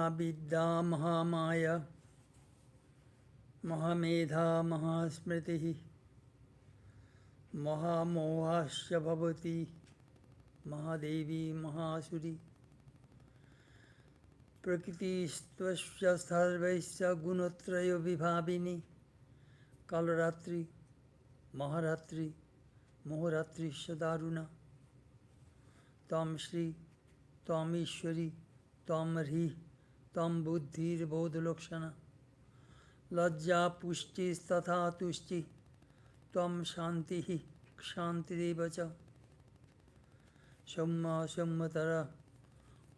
Mahavidya Mahamaya Mahamedha Mahasmriti Mahamohasya Bhavati Mahadevi Mahasuri Prakriti Stvasya Sarvaisya Gunotrayo Vibhavini Kalaratri Maharatri Moharatri Shadaruna Tam Shri Tam Ishwari Tam Rhi Tam Buddhir Bodhalakshana Lajja Pushti Tatha Tushti Tam Shantihi Kshantidevacha Shamma Shammatara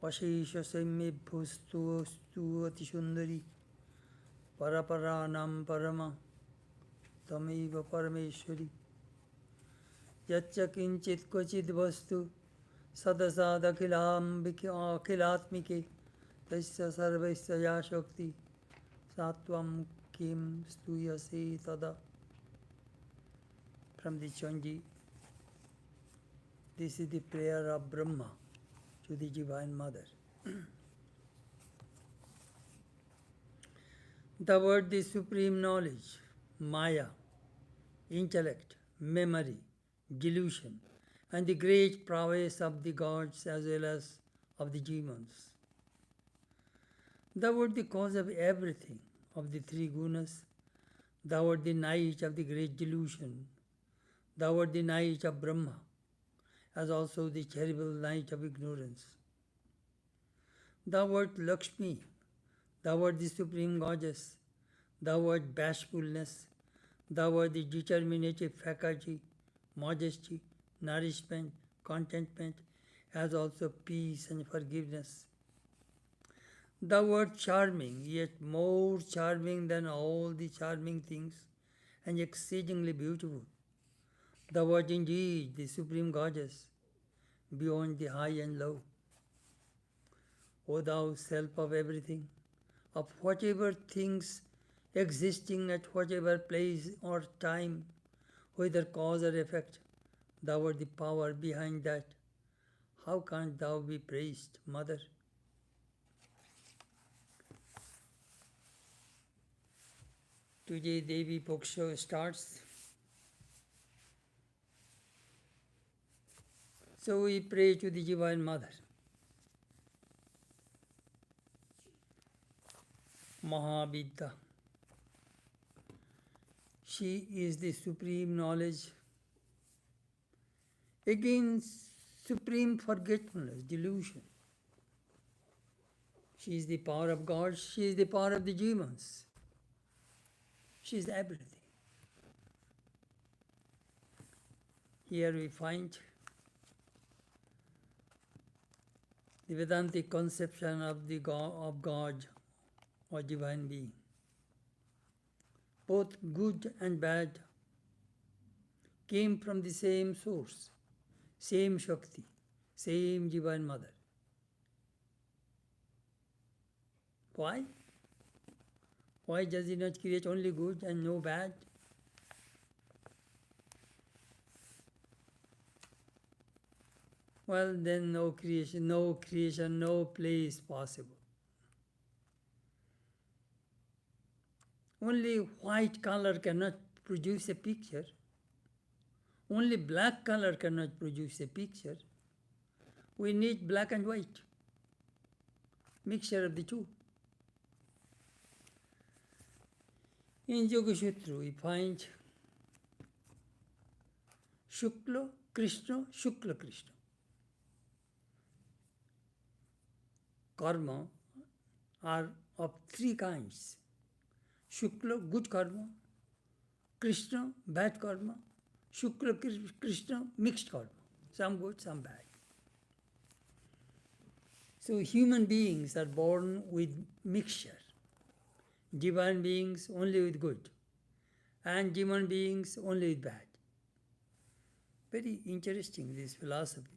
Vashisha Semme Bhustu Stu Atishundari Paraparanam Parama Tameva Parameshwari Yacha Kinchit Kvachid Vastu Sadasad Akhilatmike Tasya Sarvaisya Ya Shakti Satvam Kim Stuyase Tada. From the Chanji, this is the prayer of Brahma to the Divine Mother. The word, the supreme knowledge, Maya, intellect, memory, delusion, and the great prowess of the gods as well as of the demons. Thou art the cause of everything, of the three gunas. Thou art the night of the great delusion. Thou art the night of Brahma, as also the terrible night of ignorance. Thou art Lakshmi. Thou art the supreme goddess. Thou art bashfulness. Thou art the determinative faculty, modesty, nourishment, contentment, as also peace and forgiveness. Thou art charming, yet more charming than all the charming things, and exceedingly beautiful. Thou art indeed the supreme goddess, beyond the high and low. O thou self of everything, of whatever things existing at whatever place or time, whether cause or effect, thou art the power behind that. How canst thou be praised, Mother? Today Devi Poksha starts. So we pray to the Divine Mother. Mahavidya. She is the supreme knowledge. Again, supreme forgetfulness, delusion. She is the power of God. She is the power of the demons. She is everything. Here we find the Vedantic conception of God or divine being. Both good and bad came from the same source, same Shakti, same Divine Mother. Why? Why does He not create only good and no bad? Well, then no creation, no play is possible. Only white color cannot produce a picture. Only black color cannot produce a picture. We need black and white, mixture of the two. In Yoga Sutra, we find Shukla Krishna, Shukla Krishna. Karma are of three kinds. Shukla, good karma. Krishna, bad karma. Shukla, Krishna, mixed karma. Some good, some bad. So human beings are born with mixture. Divine beings only with good. And demon beings only with bad. Very interesting, this philosophy.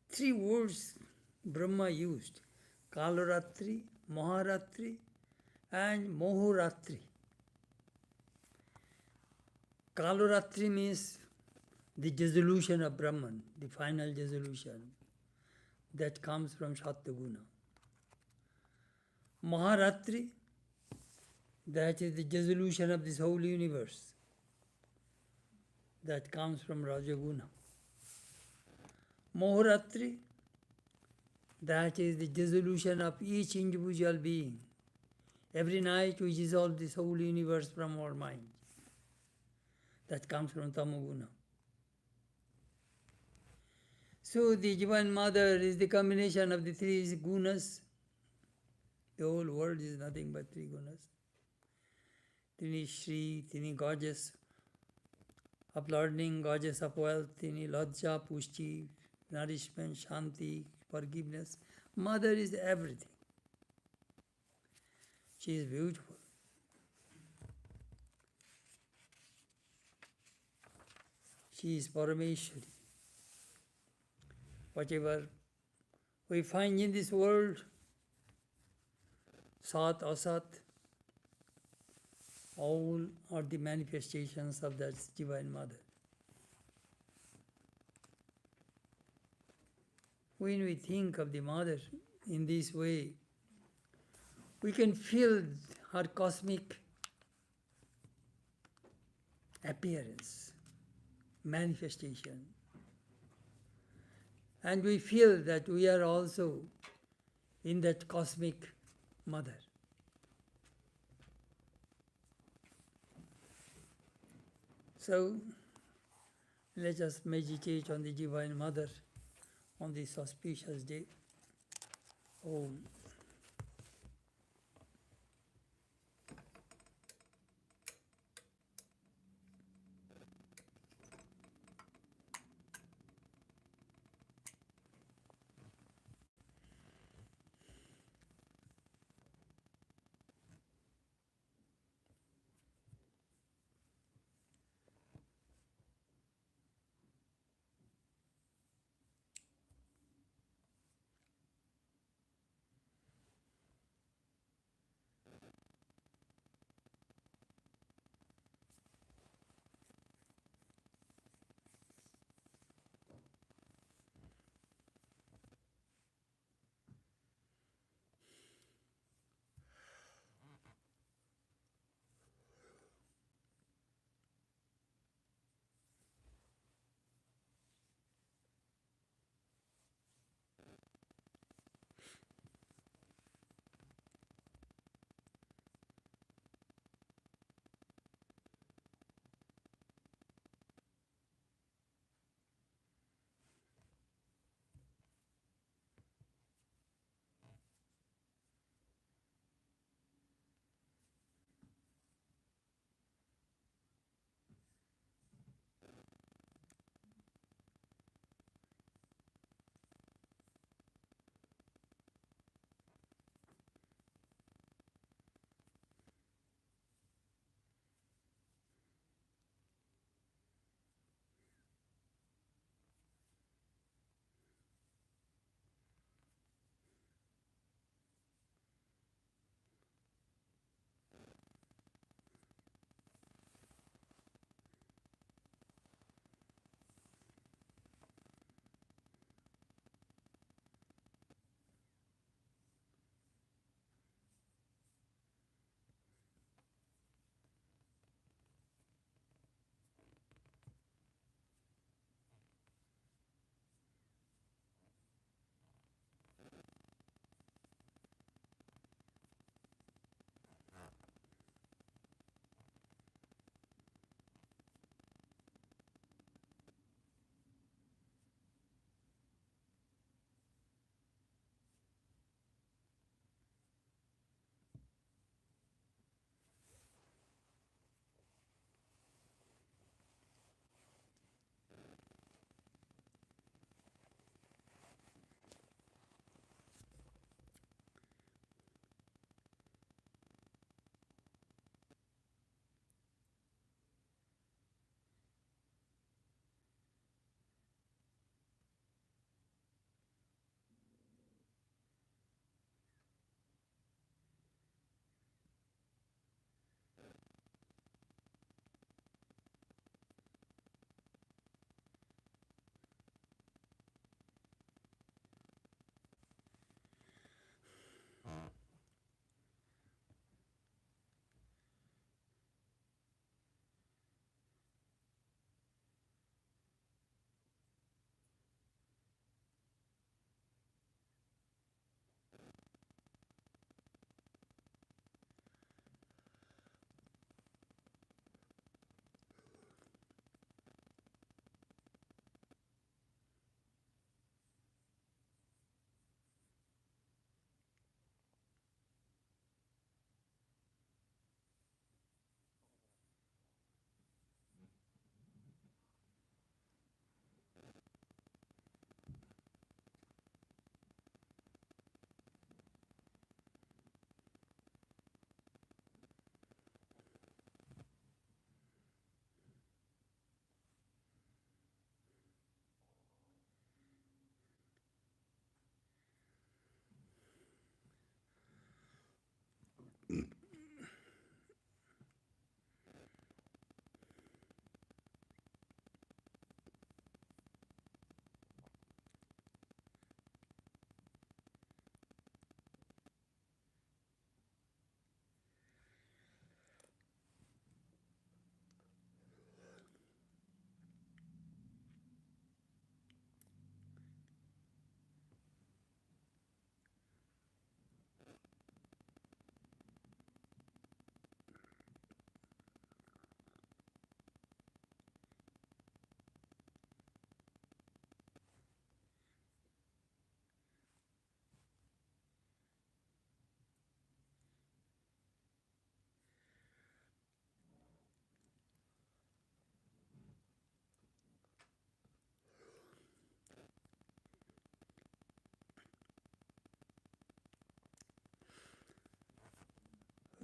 Three words Brahma used: Kalaratri, Maharatri, and Mohoratri. Kalaratri means the dissolution of Brahman, the final dissolution. that comes from Satyaguna. Maharatri, that is the dissolution of this whole universe, that comes from Rajaguna. Moharatri, that is the dissolution of each individual being. Every night we dissolve this whole universe from our mind. That comes from Tamoguna. So the Divine Mother is the combination of the three gunas. The whole world is nothing but three gunas. Tini Shri, Tini goddess of learning, goddess of wealth, Tini Lajja, Pushti, nourishment, Shanti, forgiveness. Mother is everything. She is beautiful. She is Parameshwari. Whatever we find in this world, Sat, Asat, all are the manifestations of that Divine Mother. When we think of the Mother in this way, we can feel her cosmic appearance, manifestation. And we feel that we are also in that cosmic Mother. So, let us meditate on the Divine Mother on this auspicious day. Om.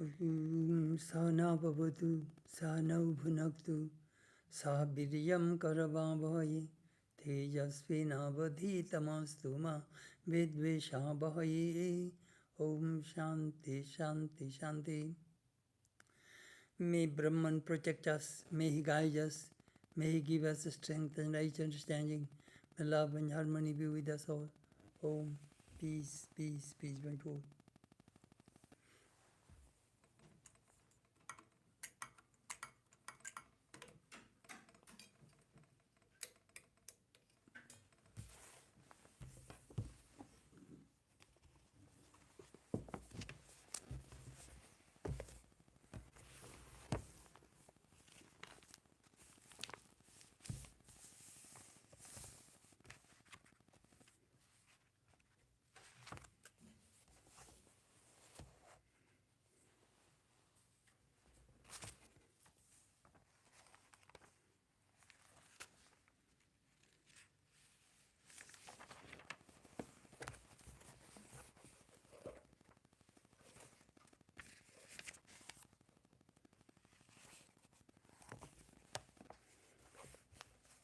Sahana bhavatu, sahanau bhunaktu, sah viryam karavavai, tejasvinavadhitamastu ma vidveshavai. Om Shanti Shanti Shanti. May Brahman protect us, may He guide us, may He give us the strength and right understanding. May love and harmony be with us all. Om. Peace, peace, peace be with all.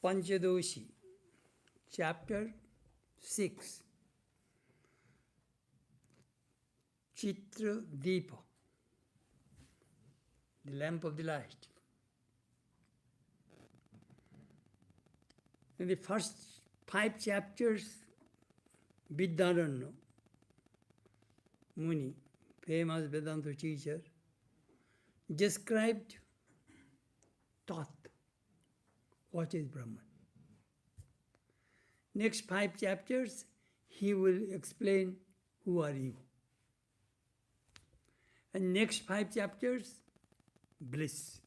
Panchadasi, Chapter 6, Chitra Deepa, the lamp of the light. In the first 5 chapters, Vidyaranya Muni, famous Vedanta teacher, described, taught what is Brahman. Next 5 chapters, he will explain who are you. And next 5 chapters, bliss,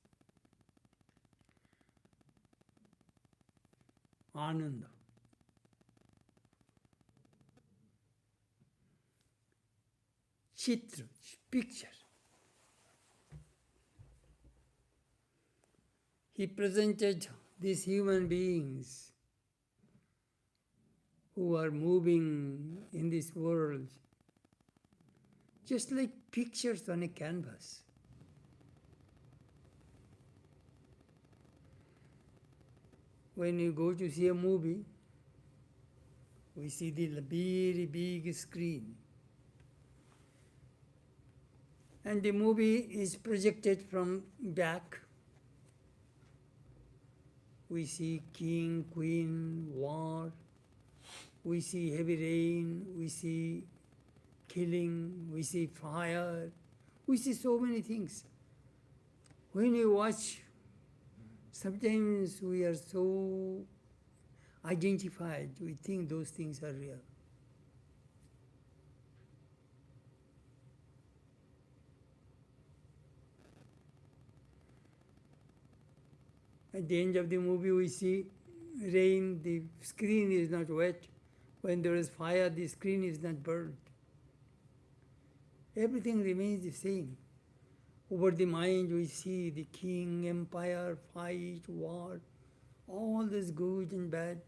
Ananda. Chitra, picture. He presented these human beings who are moving in this world just like pictures on a canvas. When you go to see a movie, we see the very big screen. And the movie is projected from back. We see king, queen, war. We see heavy rain. We see killing. We see fire. We see so many things. When you watch, sometimes we are so identified. We think those things are real. At the end of the movie, we see rain, the screen is not wet. When there is fire, the screen is not burned. Everything remains the same. Over the mind, we see the king, empire, fight, war, all this good and bad.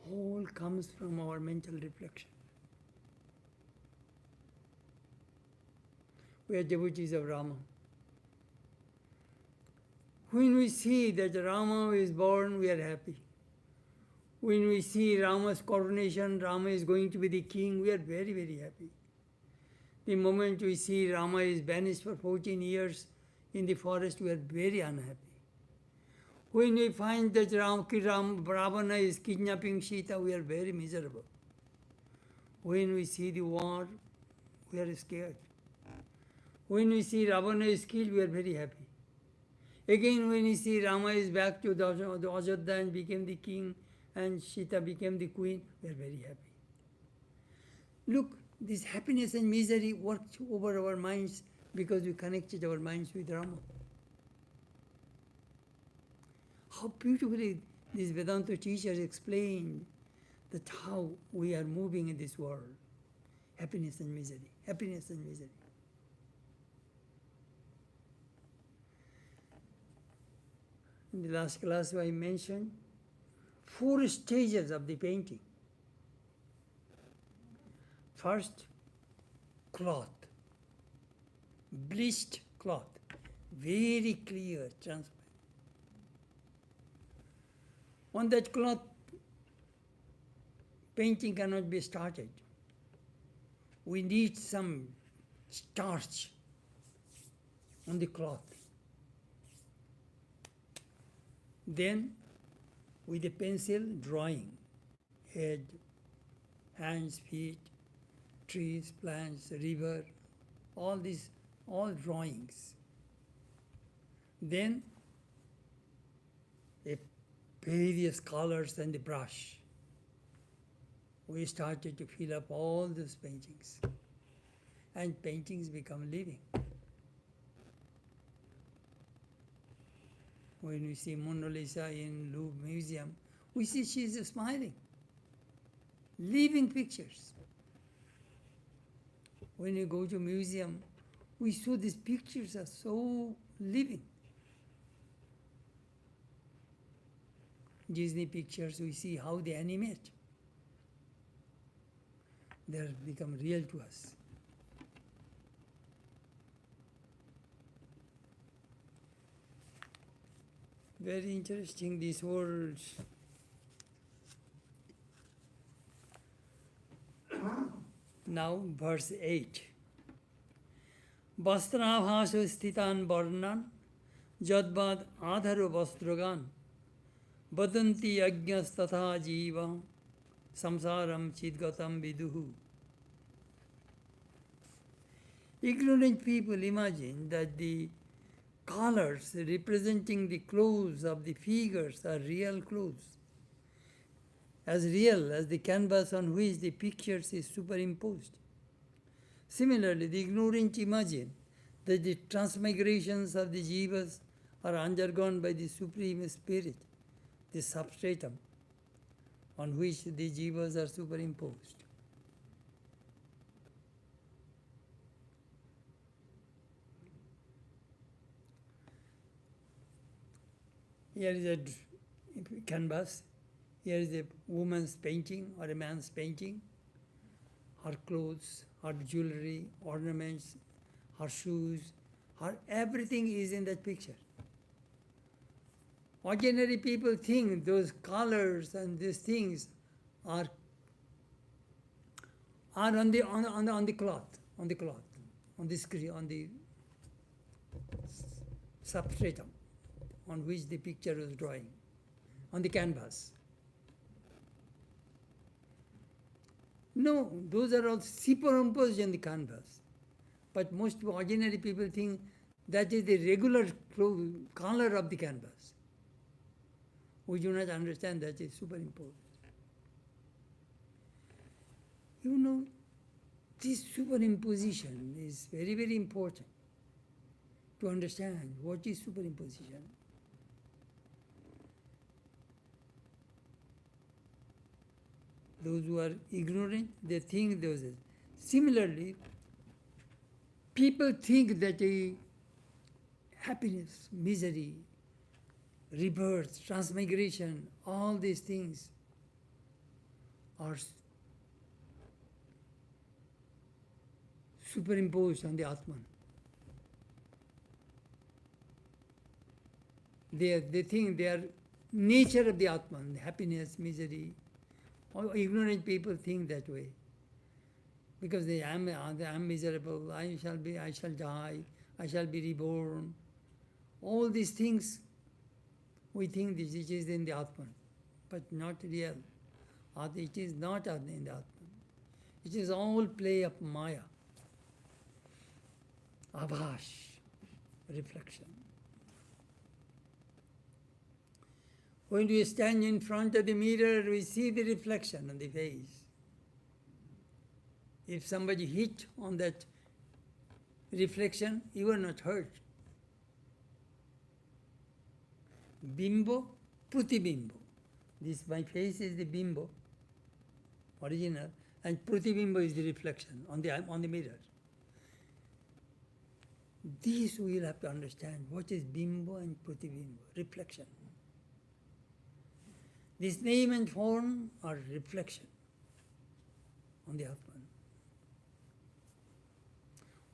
All comes from our mental reflection. We are devotees of Rama. When we see that Rama is born, we are happy. When we see Rama's coronation, Rama is going to be the king, we are very, very happy. The moment we see Rama is banished for 14 years in the forest, we are very unhappy. When we find that Ravana is kidnapping Sita, we are very miserable. When we see the war, we are scared. When we see Ravana is killed, we are very happy. Again, when we see Rama is back to the Ajodhya and became the king and Sita became the queen, we are very happy. Look, this happiness and misery worked over our minds because we connected our minds with Rama. How beautifully these Vedanta teachers explained that how we are moving in this world. Happiness and misery, happiness and misery. In the last class I mentioned 4 stages of the painting. First, cloth, bleached cloth, very clear, transparent. On that cloth, painting cannot be started. We need some starch on the cloth. Then, with a pencil, drawing, head, hands, feet, trees, plants, river, all these, all drawings. Then, various colors and the brush. We started to fill up all those paintings. And paintings become living. When we see Mona Lisa in Louvre Museum, we see she's smiling. Living pictures. When you go to museum, we saw these pictures are so living. Disney pictures, we see how they animate. They have become real to us. Very interesting, these words. Now, verse 8. Vastrabhaso sthitan varnan jadvad adharo vastragan vadanti yajñas tatha jiva samsaram chidgatam viduhu. Ignorant people imagine that the colors representing the clothes of the figures are real clothes, as real as the canvas on which the pictures is superimposed. Similarly, the ignorant imagine that the transmigrations of the jivas are undergone by the Supreme Spirit, the substratum on which the jivas are superimposed. Here is a canvas, here is a woman's painting or a man's painting, her clothes, her jewelry, ornaments, her shoes, her everything is in that picture. Ordinary people think those colors and these things are on the cloth, on the screen, on the substratum on which the picture was drawing, on the canvas. No, those are all superimposed on the canvas. But most ordinary people think that is the regular color of the canvas. We do not understand that it's superimposed. You know, this superimposition is very, very important to understand what is superimposition. Those who are ignorant, they think those. Similarly, people think that happiness, misery, rebirth, transmigration, all these things are superimposed on the Atman. They think they are nature of the Atman, happiness, misery. All ignorant people think that way. Because I am miserable, I shall die, I shall be reborn. All these things, we think this is in the Atman, but not real. It is not in the Atman. It is all play of Maya. Abhash, reflection. When we stand in front of the mirror, we see the reflection on the face. If somebody hit on that reflection, you are not hurt. Bimbo, Pratibimbo. My face is the bimbo, original, and Pratibimbo is the reflection on the mirror. This we will have to understand. What is bimbo and Pratibimbo? Reflection. This name and form are reflection on the Atman.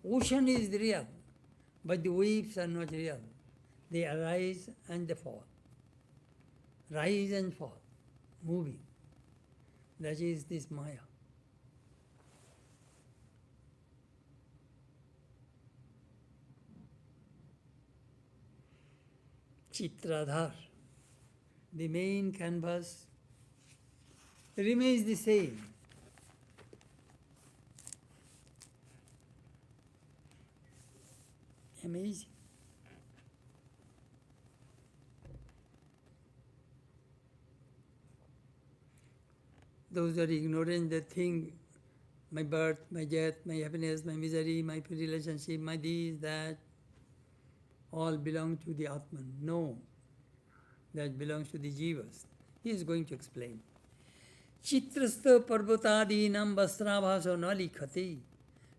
Ocean is real, but the waves are not real. They arise and they fall. Rise and fall, moving. That is this Maya. Chitradhar, the main canvas, remains the same. Amazing. Those are ignorant, they think my birth, my death, my happiness, my misery, my relationship, my this, that, all belong to the Atman. No, that belongs to the Jivas. He is going to explain. Chitrastha parvatadinam vastrabhaso na likhati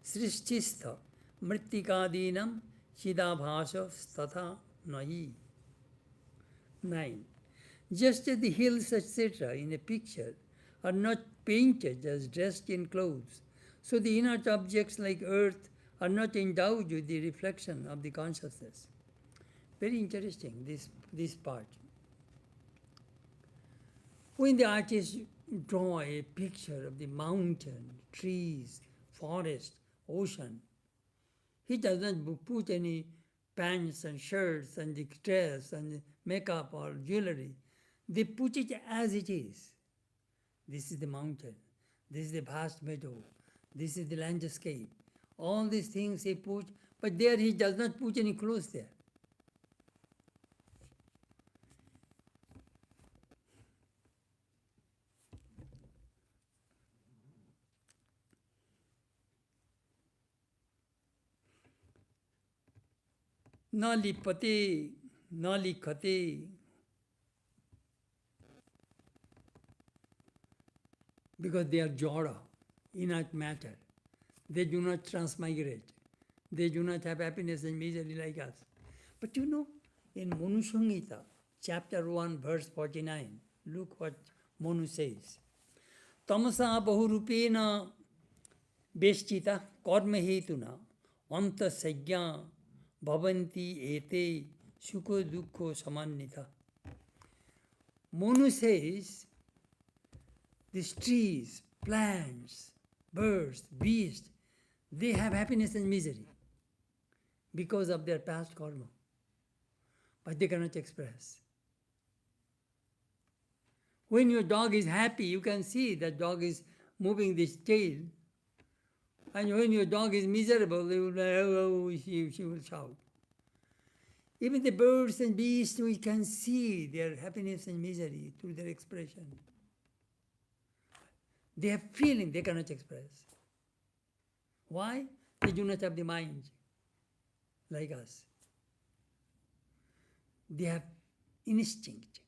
srishtistha mrittikadinam chidabhaso statha nahi. 9. Just as the hills, etc., in a picture are not painted as dressed in clothes, so the inert objects like earth are not endowed with the reflection of the consciousness. Very interesting, this part. When the artist draw a picture of the mountain, trees, forest, ocean, he doesn't put any pants and shirts and the dress and makeup or jewelry. They put it as it is. This is the mountain. This is the vast meadow. This is the landscape. All these things he put, but there he does not put any clothes there. Na lipate, na likhate. Because they are jada, inert matter. They do not transmigrate. They do not have happiness and misery like us. But you know, in Manu Samhita, chapter 1, verse 49, look what Manu says. Tamasa bahurupena beштita karma hetuna anta sajñā bhavanti ete sukho dukkho samannita. Manu says, these trees, plants, birds, beasts, they have happiness and misery because of their past karma. But they cannot express. When your dog is happy, you can see that dog is moving this tail. And when your dog is miserable, they will, she will shout. Even the birds and beasts, we can see their happiness and misery through their expression. They have feeling they cannot express. Why? They do not have the mind like us. They have instinct.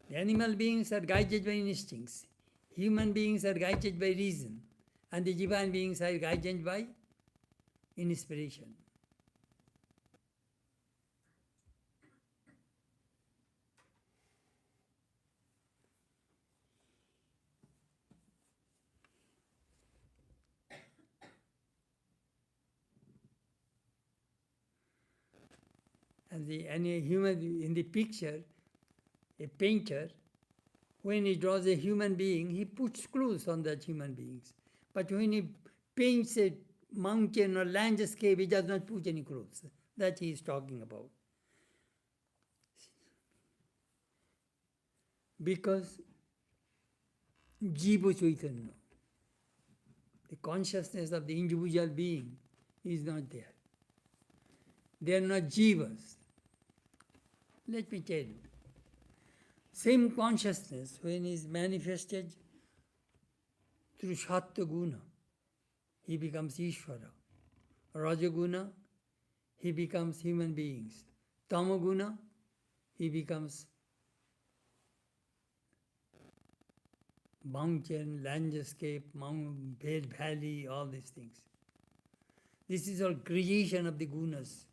The animal beings are guided by instincts. Human beings are guided by reason. And the divine beings are guided by inspiration. And any human in the picture, a painter, when he draws a human being, he puts clothes on that human beings. But when he paints a mountain or landscape, he does not put any clothes. That he is talking about. Because Jiva Chaitanya, the consciousness of the individual being, is not there. They are not jivas. Let me tell you. Same consciousness, when is manifested through Sattva Guna, he becomes Ishvara. Rajaguna, he becomes human beings. Tamaguna, he becomes mountain, landscape, valley, all these things. This is all creation of the gunas.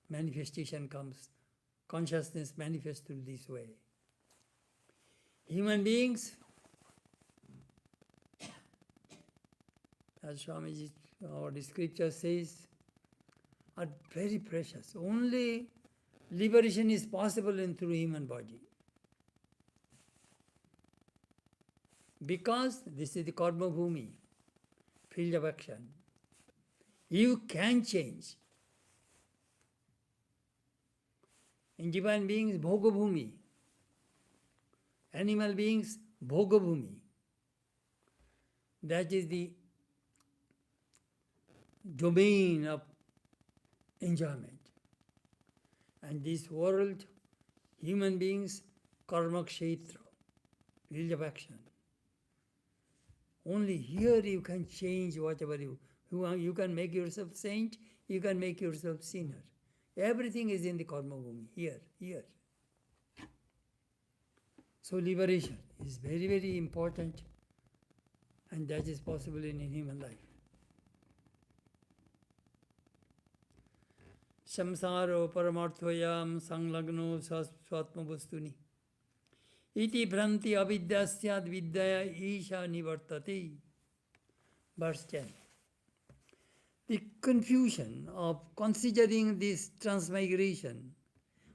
Manifestation comes. Consciousness manifests through this way. Human beings, as Swamiji our scripture says, are very precious. Only liberation is possible in through human body. Because this is the karma bhumi, field of action. You can change. In divine beings, bhoga bhumi. Animal beings, bhoga bhumi. That is the domain of enjoyment. And this world, human beings, karma kshetra, field of action. Only here you can change whatever you can make yourself saint, you can make yourself sinner. Everything is in the karma bhumi, here. So liberation is very, very important, and that is possible in human life. Samsaro paramarthvayam sanglagno swatma vastuni. Iti bhranti avidyasyad vidyaya isha nivartati. Verse 10. The confusion of considering this transmigration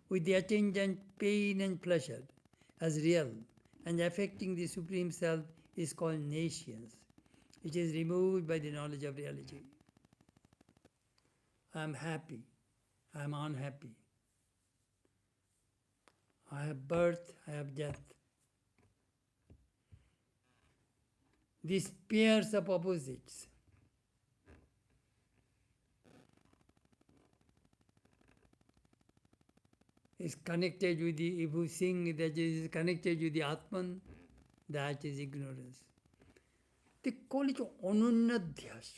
with the attendant pain and pleasure as real and affecting the Supreme Self is called nescience. It is removed by the knowledge of reality. I am happy. I am unhappy. I have birth, I have death. These pairs of opposites is connected with the, if you sing that is connected with the Atman, that is ignorance. They call it anunadhyas.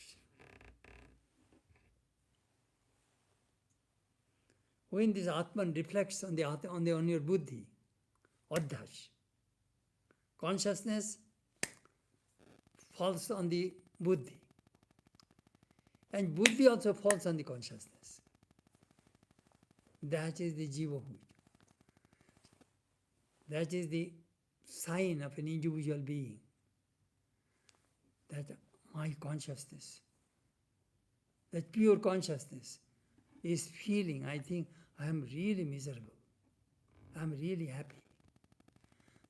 When this Atman reflects on your buddhi, adhyas, consciousness falls on the buddhi, and buddhi also falls on the consciousness. That is the jiva. That is the sign of an individual being. That my consciousness, that pure consciousness is feeling, I think I am really miserable. I am really happy.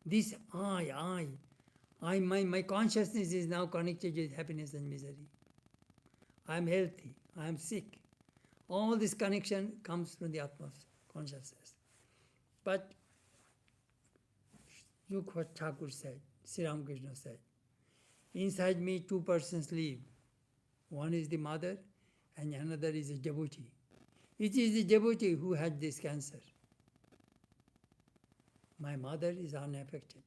This my consciousness is now connected with happiness and misery. I am healthy. I am sick. All this connection comes from the Atma's consciousness. But look what Thakur said, Sri Ramakrishna said. Inside me, two persons live. One is the mother and another is a devotee. It is the devotee who had this cancer. My mother is unaffected.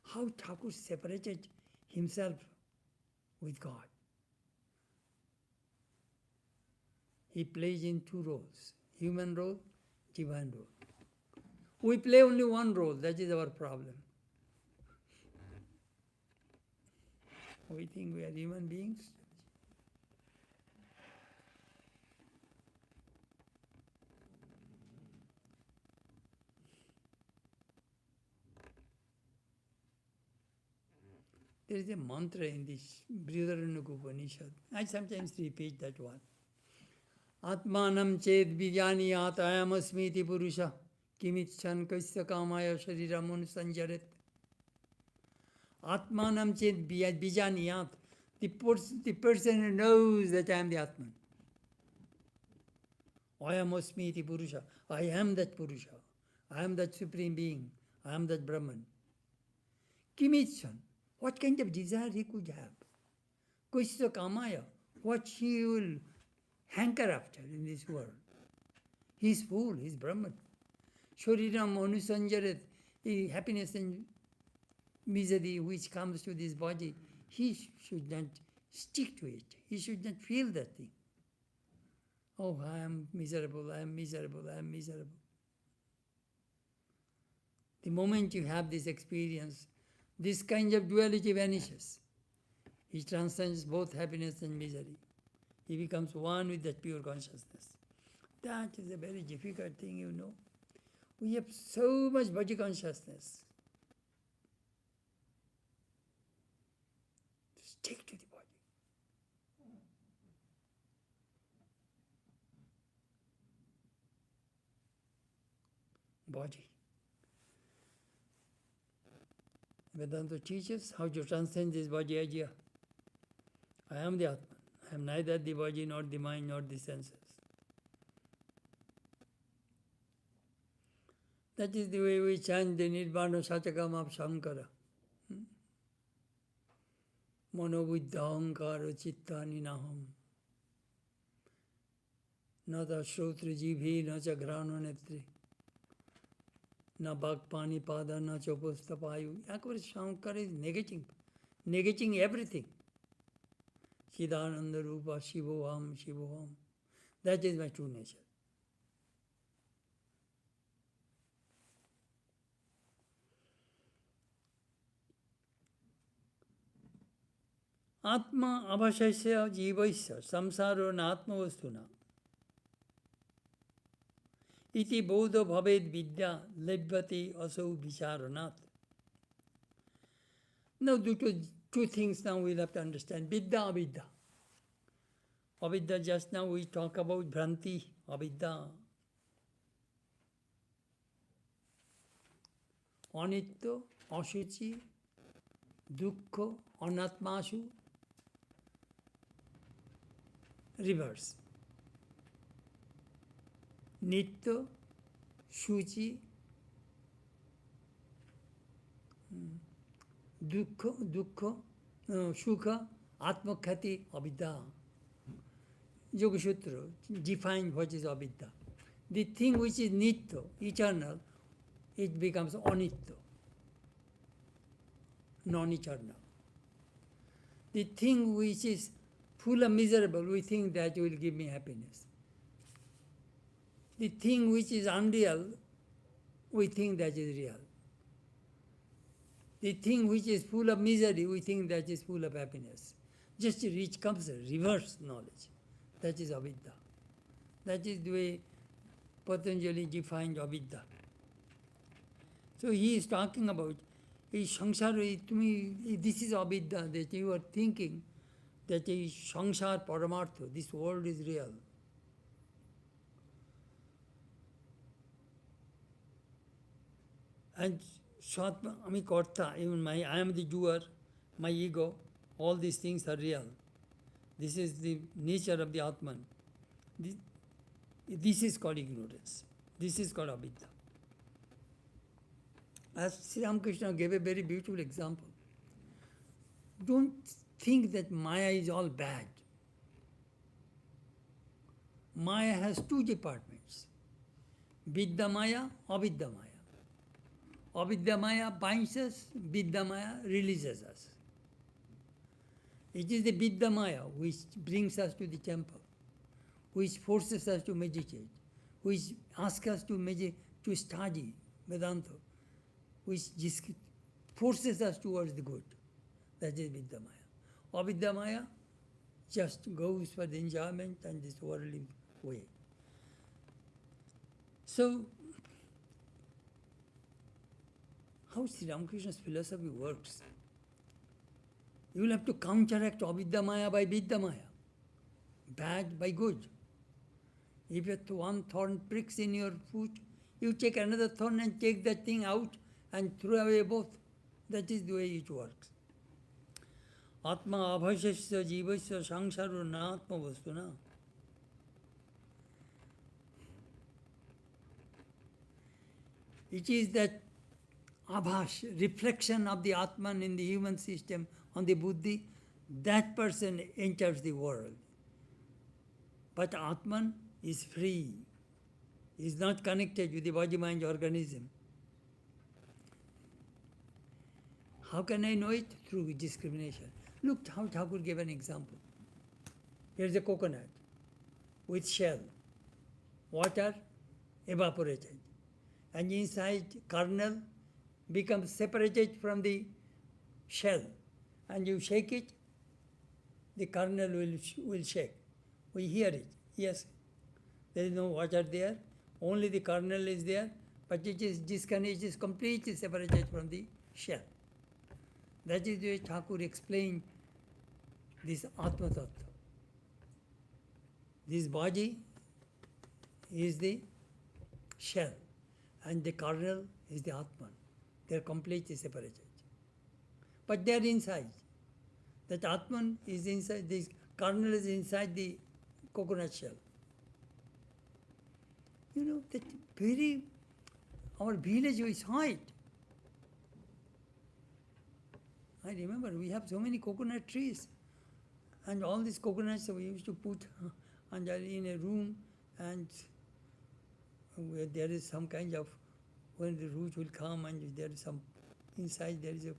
How Thakur separated himself with God. He plays in two roles, human role, divine role. We play only one role, that is our problem. We think we are human beings. There is a mantra in this Brihadaranyaka Upanishad. I sometimes repeat that one. Atmanam ched vijaniyat ayamasmiti purusha kimichan kasya kamaya shariram sanjaret. Atmanam ched vijaniyat. The person who knows that I am the Atman. Ayamasmiti purusha. I am that Purusha. I am that Supreme Being. I am that Brahman. Kimichan. What kind of desire he could have? Kasya kamaya. What he will hanker after in this world. He is full, he is Brahman. Shariram anusanjaret, happiness and misery which comes to this body, he should not stick to it. He should not feel that thing. Oh, I am miserable, I am miserable, I am miserable. The moment you have this experience, this kind of duality vanishes. He transcends both happiness and misery. He becomes one with that pure consciousness. That is a very difficult thing, you know. We have so much body consciousness. Stick to the body. body. Vedanta teaches how to transcend this body idea. I am the Atman. I am neither the body, nor the mind, nor the senses. That is the way we chant the Nirvana Satakam of Shankara. Manobuddha ahankara chittani naham. Nata shrotra jibhi nacha grana netri. Na bhakpani pada na chopusta payu. Akbar Shankara is negating everything. Chidananda Rupa Shivoham Shivoham. That is my true nature. Atma abhashasya jivaisya samsaro natma vastuna. Iti bodha bhaved vidya lebhati asau vicharanat. Now, two things now we'll have to understand. Vidya, avidya. Avidya, just now we talk about Bhranti, avidya. Anitya, ashuchi, dukkha, anatmashu, reverse. Nitya, shuchi, dukkha, sukha, atmakhati, avidya. Yoga Sutra defines what is avidya. The thing which is nitya, eternal, it becomes anitya, non-eternal. The thing which is full of miserable, we think that will give me happiness. The thing which is unreal, we think that is real. The thing which is full of misery, we think that is full of happiness. Just reach comes reverse knowledge. That is avidya. That is the way Patanjali defined avidya. So he is talking about samsara, to me, this is avidya, that you are thinking that is samsara paramartha, this world is real. And Swatma, Karta, even I am the doer, my ego, all these things are real. This is the nature of the Atman. This is called ignorance. This is called avidya. As Sri Ramakrishna gave a very beautiful example. Don't think that Maya is all bad. Maya has two departments. Vidya Maya, Avidya Maya. Avidya Maya binds us, Vidya Maya releases us. It is the Vidya Maya which brings us to the temple, which forces us to meditate, which asks us to study Vedanta, which forces us towards the good. That is Vidya Maya. Avidya Maya just goes for the enjoyment and this worldly way. So, how Sri Ramakrishna's philosophy works? You will have to counteract avidya maya by vidya maya, bad by good. If one thorn pricks in your foot, you take another thorn and take that thing out and throw away both. That is the way it works. Atma abhashasya jivasya sangsaro na atma vastuna. It is that abhash, reflection of the Atman in the human system on the buddhi, that person enters the world. But Atman is free, is not connected with the body-mind organism. How can I know it? Through discrimination. Look how Thakur gave an example. Here's a coconut with shell, water evaporated, and inside kernel becomes separated from the shell, and you shake it, the kernel will shake. We hear it, yes. There is no water there, only the kernel is there, but it is disconnected, it is completely separated from the shell. That is the way Thakur explained this Atma Tattva. This body is the shell, and the kernel is the Atman. They are completely separated. But they are inside. That Atman is inside, this kernel is inside the coconut shell. That very, our village, we saw it. I remember we have so many coconut trees, and all these coconuts we used to put under in a room, and where there is some kind of, when the root will come and there is some, inside there is a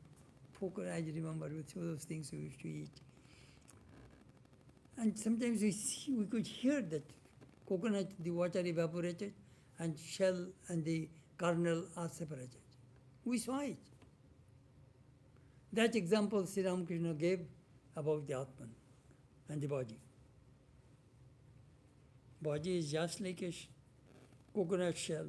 coconut, I remember with those things we used to eat. And sometimes we could hear that coconut, the water evaporated, and shell and the kernel are separated. We saw it. That example Sri Ramakrishna gave about the Atman and the body. Body is just like a coconut shell.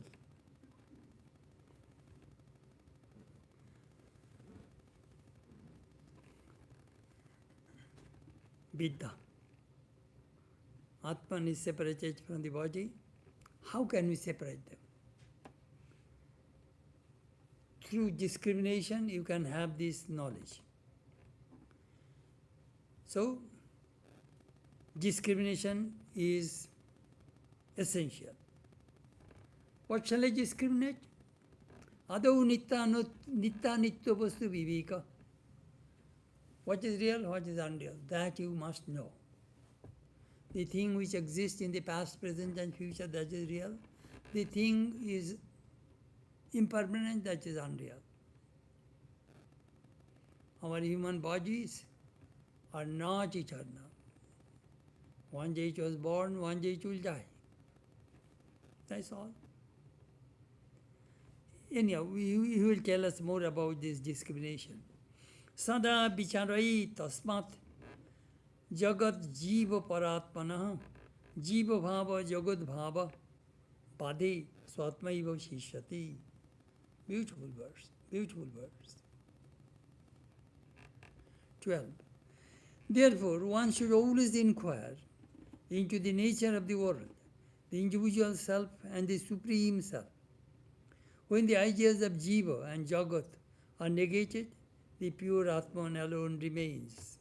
Vidya. Atman is separated from the body. How can we separate them? Through discrimination, you can have this knowledge. So, discrimination is essential. What shall I discriminate? Adau nitta nitya vastu viveka. What is real, what is unreal? That you must know. The thing which exists in the past, present and future, that is real. The thing is impermanent, that is unreal. Our human bodies are not eternal. One day it was born, one day it will die. That's all. Anyhow, he will tell us more about this discrimination. Sada bicharai tasmat jagat jiva paratmana jiva bhava jagat bhava pade swatmaiva shishyati. Beautiful verse, beautiful verse. 12. Therefore, one should always inquire into the nature of the world, the individual self and the supreme self. When the ideas of jiva and jagat are negated, the pure Atman alone remains.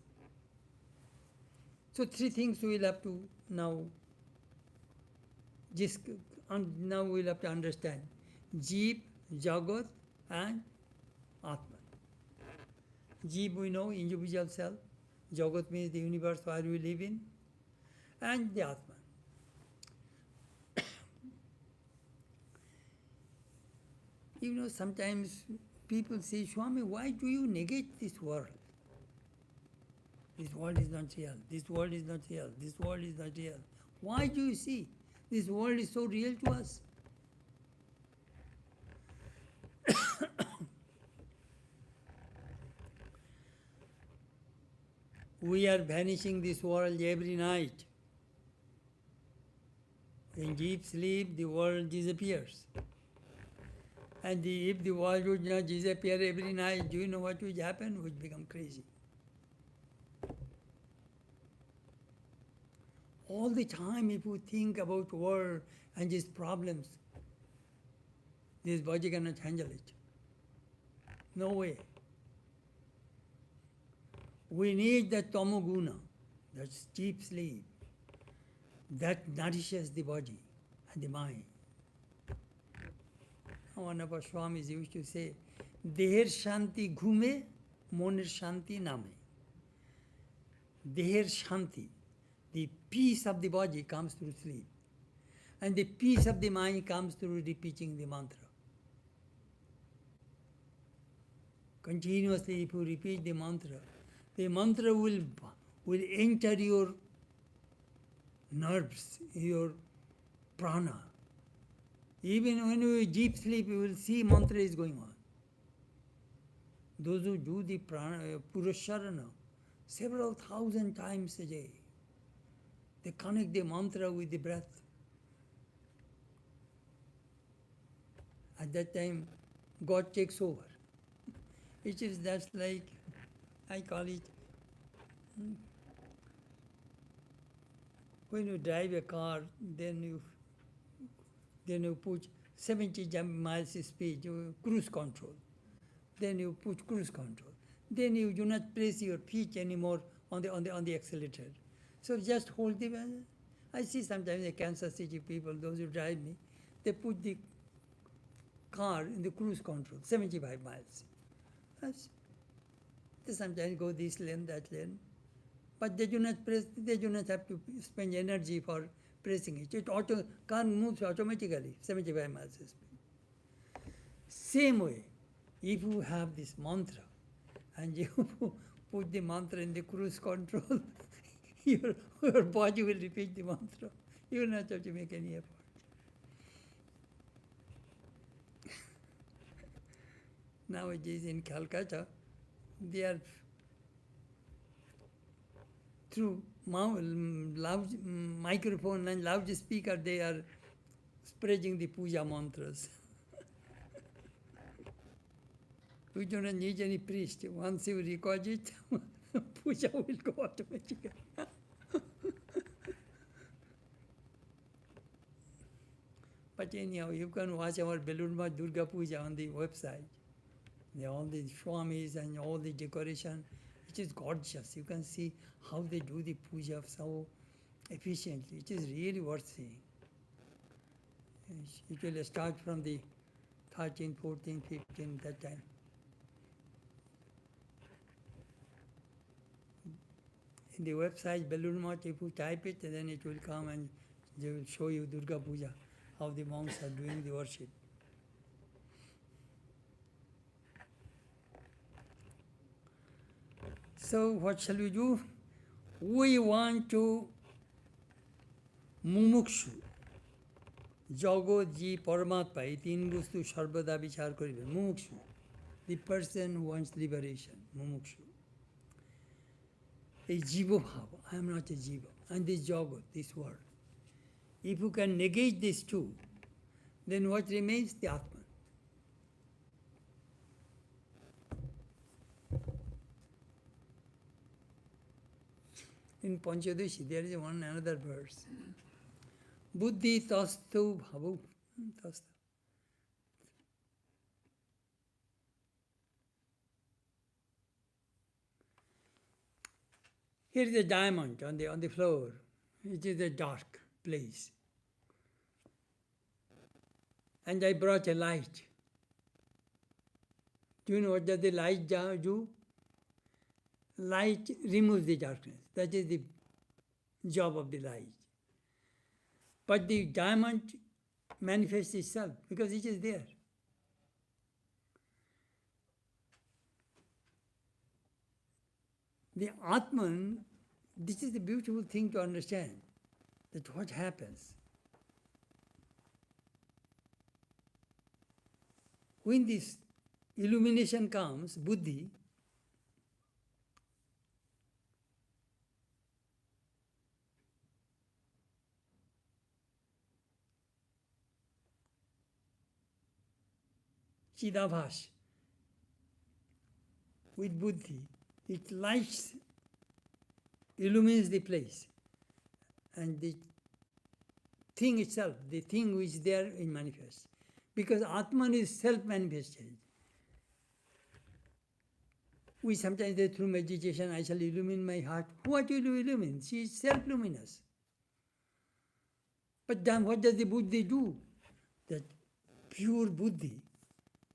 So three things we will have to now we'll have to understand. Jeev, Jagat and Atman. Jeev we know, individual self. Jagat means the universe where we live in. And the Atman. Sometimes people say, Swami, why do you negate this world? This world is not real. This world is not real. This world is not real. Why do you see? This world is so real to us. We are vanishing this world every night. In deep sleep, the world disappears. And if the world would not disappear every night, do you know what would happen? Would become crazy. All the time, if you think about world and its problems, this body cannot handle it. No way. We need that tamoguna, that's deep sleep, that nourishes the body and the mind. One of our Swamis used to say, Deher Shanti Ghume, Moner Shanti Name. Deher Shanti, the peace of the body comes through sleep. And the peace of the mind comes through repeating the mantra. Continuously, if you repeat the mantra will enter your nerves, your prana. Even when you deep sleep, you will see mantra is going on. Those who do the Purusharana several thousand times a day, they connect the mantra with the breath. At that time, God takes over. It is just like, I call it, when you drive a car, then you put 70 miles speed, cruise control. Then you push cruise control. Then you do not press your feet anymore on the accelerator. So just hold the. I see sometimes the Kansas City people, those who drive me, they put the car in the cruise control, 75 miles. They sometimes go this lane, that lane, but they do not press. They do not have to spend energy for pressing it. Car moves automatically, 75 miles speed. Same way, if you have this mantra and you put the mantra in the cruise control, your body will repeat the mantra. You will not have to make any effort. Nowadays in Calcutta, they are through microphone and loudspeaker, they are spreading the puja mantras. We do not need any priest. Once you record it, puja will go automatically. But anyhow, you can watch our Belurma Durga Puja on the website. All the swamis and all the decoration, it is gorgeous. You can see how they do the puja so efficiently. It is really worth seeing. It will start from the 13, 14, 15, that time. In the website Belurma, if you type it, then it will come and they will show you Durga Puja, how the monks are doing the worship. So what shall we do? We want to mumukshu, jagot ji paramatma, ei teen bustu sarvada vichar koribe. Mumukshu, the person who wants liberation, mumukshu. A jiva bhava, I am not a jiva. And this jagat, this world. If you can negate these two, then what remains? The Atman. In Panchadasi, there is another verse. Buddhi tastu bhavu. Here is a diamond on the floor. It is a dark place. And I brought a light. Do you know what does the light do? Light removes the darkness. That is the job of the light. But the diamond manifests itself because it is there. The Atman, this is the beautiful thing to understand, that what happens. When this illumination comes, buddhi, Chidabhas, with buddhi, it lights, illumines the place. And the thing itself, the thing which is there, it manifests. Because Atman is self-manifested. We sometimes say through meditation, I shall illumine my heart. What will you illumine? She is self-luminous. But then what does the buddhi do? That pure buddhi,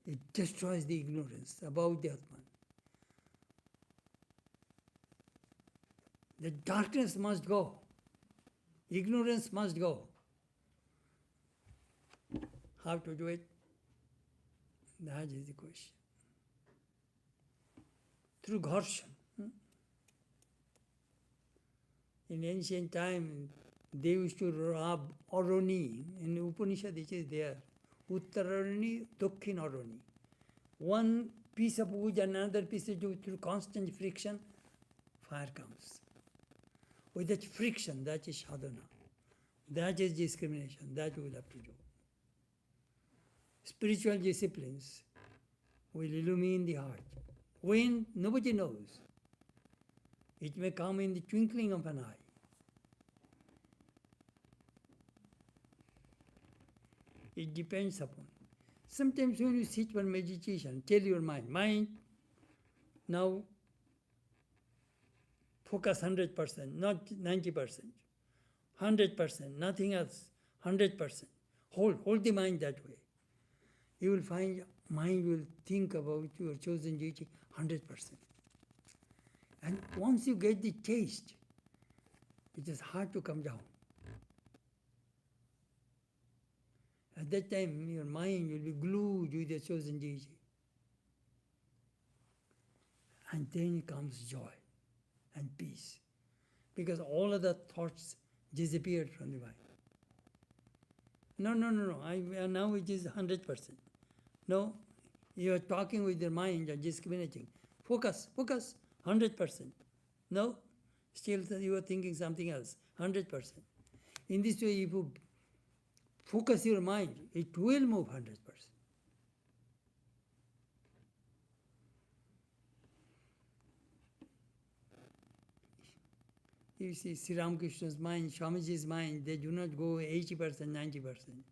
it destroys the ignorance about the Atman. The darkness must go. Ignorance must go. How to do it? That is the question. Through gharshan. In ancient time, they used to rub Aroni. In Upanishad, it is there. Uttararani, Dakshin Aroni. One piece of wood and another piece of wood, through constant friction, fire comes. With that friction, that is sadhana. That is discrimination. That we will have to do. Spiritual disciplines will illumine the heart. When? Nobody knows. It may come in the twinkling of an eye. It depends upon. Sometimes when you sit for meditation, tell your mind, now focus 100%, not 90%, 100%, nothing else, 100%. Hold the mind that way. You will find mind will think about your chosen duty 100%. And once you get the taste, it is hard to come down. At that time, your mind will be glued with the chosen deity. And then comes joy and peace. Because all other thoughts disappeared from the mind. No. Now it is 100%. No, you are talking with your mind and discriminating. Focus, 100%. No, still you are thinking something else, 100%. In this way, if you focus your mind, it will move 100%. You see, Sri Ramakrishna's mind, Swamiji's mind, they do not go 80%, 90%.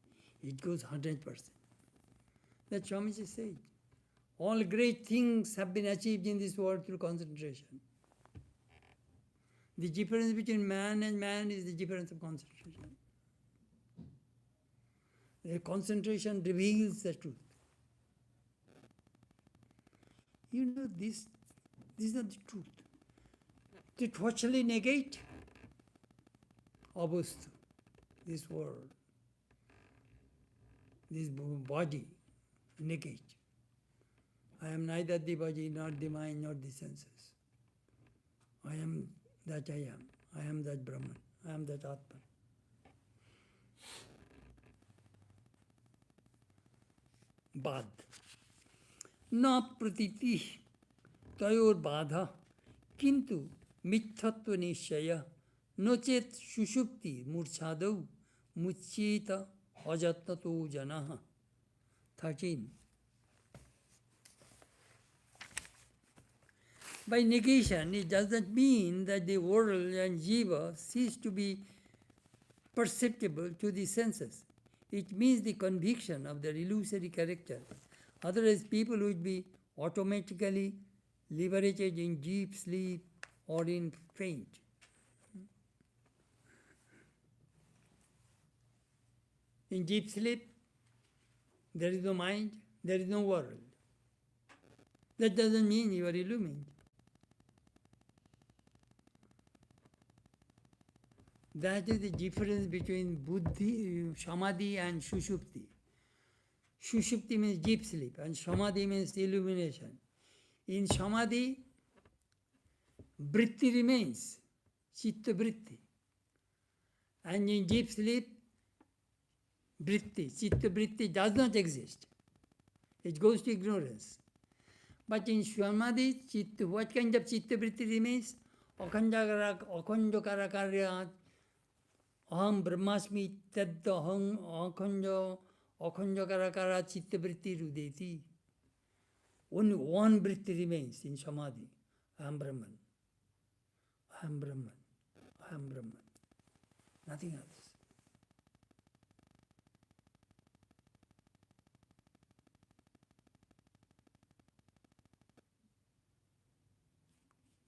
It goes 100%. That Swamiji said. All great things have been achieved in this world through concentration. The difference between man and man is the difference of concentration. The concentration reveals the truth. You know, this is not the truth. To totally negate Avastu, this world, this body, negate. I am neither the body, nor the mind, nor the senses. I am that I am. I am that Brahman. I am that Atman. Bad. Na pratiti tayor badha kintu mithatva nishaya nochet sushupti murchadau muchita ajatnato janaha. 13. By negation, it does not mean that the world and jiva cease to be perceptible to the senses. It means the conviction of their illusory character. Otherwise, people would be automatically liberated in deep sleep or in faint. In deep sleep, there is no mind, there is no world. That doesn't mean you are illumined. That is the difference between buddhi, samadhi and sushupti. Sushupti means deep sleep and samadhi means illumination. In samadhi, vritti remains, chitta vritti. And in deep sleep, vritti, chitta vritti does not exist. It goes to ignorance. But in samadhi, chitta, what kind of chitta vritti remains? Akhanjakara karya aham brahmasmi tad aham akhanjakara chitta vritti rudeti. Only one vritti remains in samadhi. Aham Brahman. Aham Brahman. Aham Brahman. Nothing else.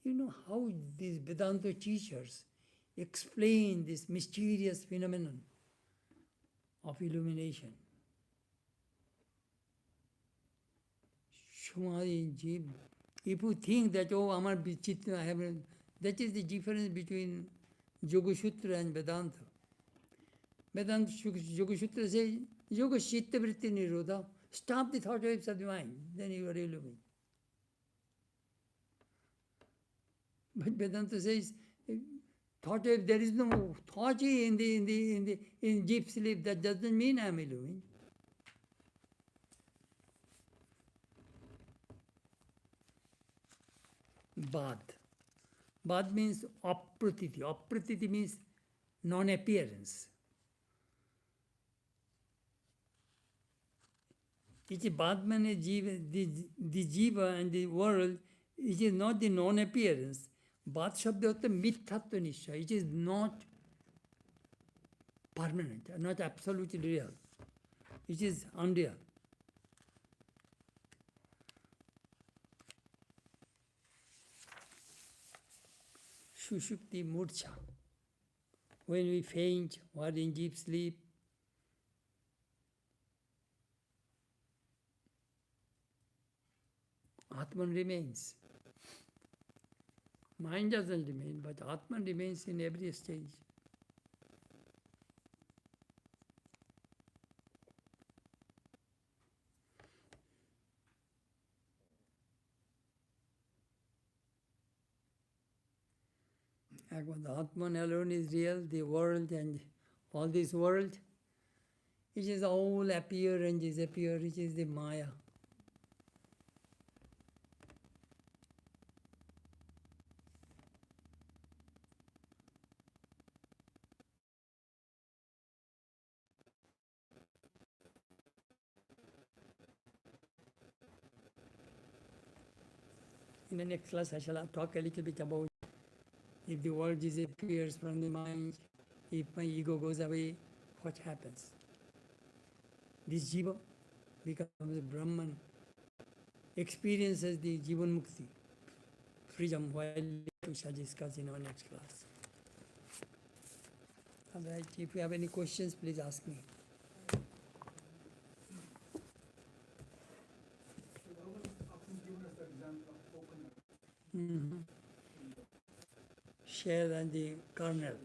You know how these Vedanta teachers explain this mysterious phenomenon of illumination. If you think that, oh, Amar Chitta, I have, that is the difference between Yoga Sutra and Vedanta. Vedanta Yoga Sutra says, Yoga Chitta Vritti Nirodha, stop the thought waves of the mind, then you are illuminated. But Vedanta says, thought wave, there is no thought in deep sleep. That doesn't mean I am illuminated. Bad. Bad means apratiti. Apratiti means non-appearance. It is bad means the jiva and the world, it is not the non-appearance. Bad shabda hota mithatva nishya. It is not permanent, not absolutely real. which is unreal. Sushupti murcha. When we faint or in deep sleep, Atman remains. Mind doesn't remain, but Atman remains in every stage. And when the Atman alone is real, the world and all this world, it is all appear and disappear, it is the Maya. In the next class, I shall talk a little bit about if the world disappears from the mind, if my ego goes away, what happens? This jiva becomes a Brahman, experiences the Jivan Mukti, freedom, while we shall discuss in our next class. All right, if you have any questions, please ask me. Mm-hmm. Shell and the kernel.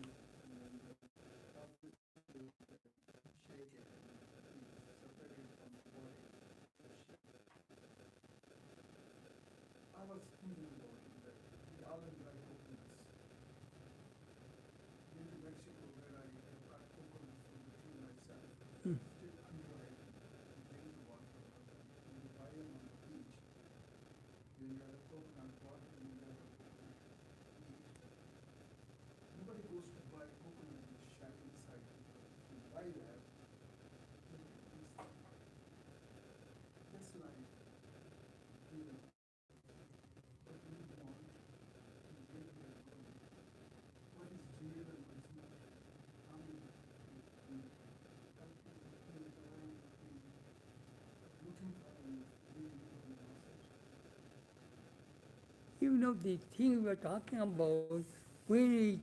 You know, the thing we are talking about, when we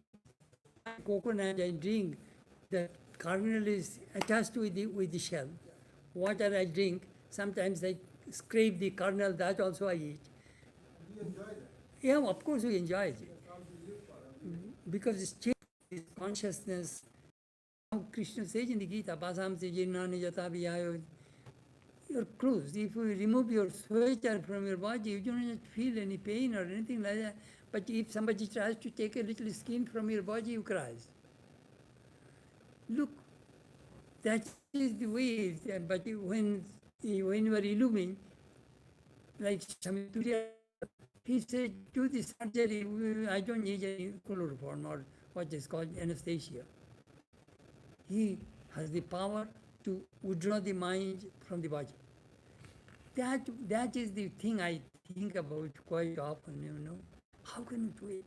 coconut I drink, the kernel is attached with the shell. Water I drink, sometimes I scrape the kernel, that also I eat. You enjoy that? Yeah, of course we enjoy it. Because it's changed consciousness. How Krishna says in the Gita, Pasam se jinnani jata vihayo. You're closed. If you remove your sweater from your body, you don't feel any pain or anything like that. But if somebody tries to take a little skin from your body, you cry. Look, that is the way. But when you are illumined, like Samituriya, he said, do the surgery, I don't need any chloroform or what is called anesthesia. He has the power to withdraw the mind from the body. That is the thing I think about quite often, How can you do it?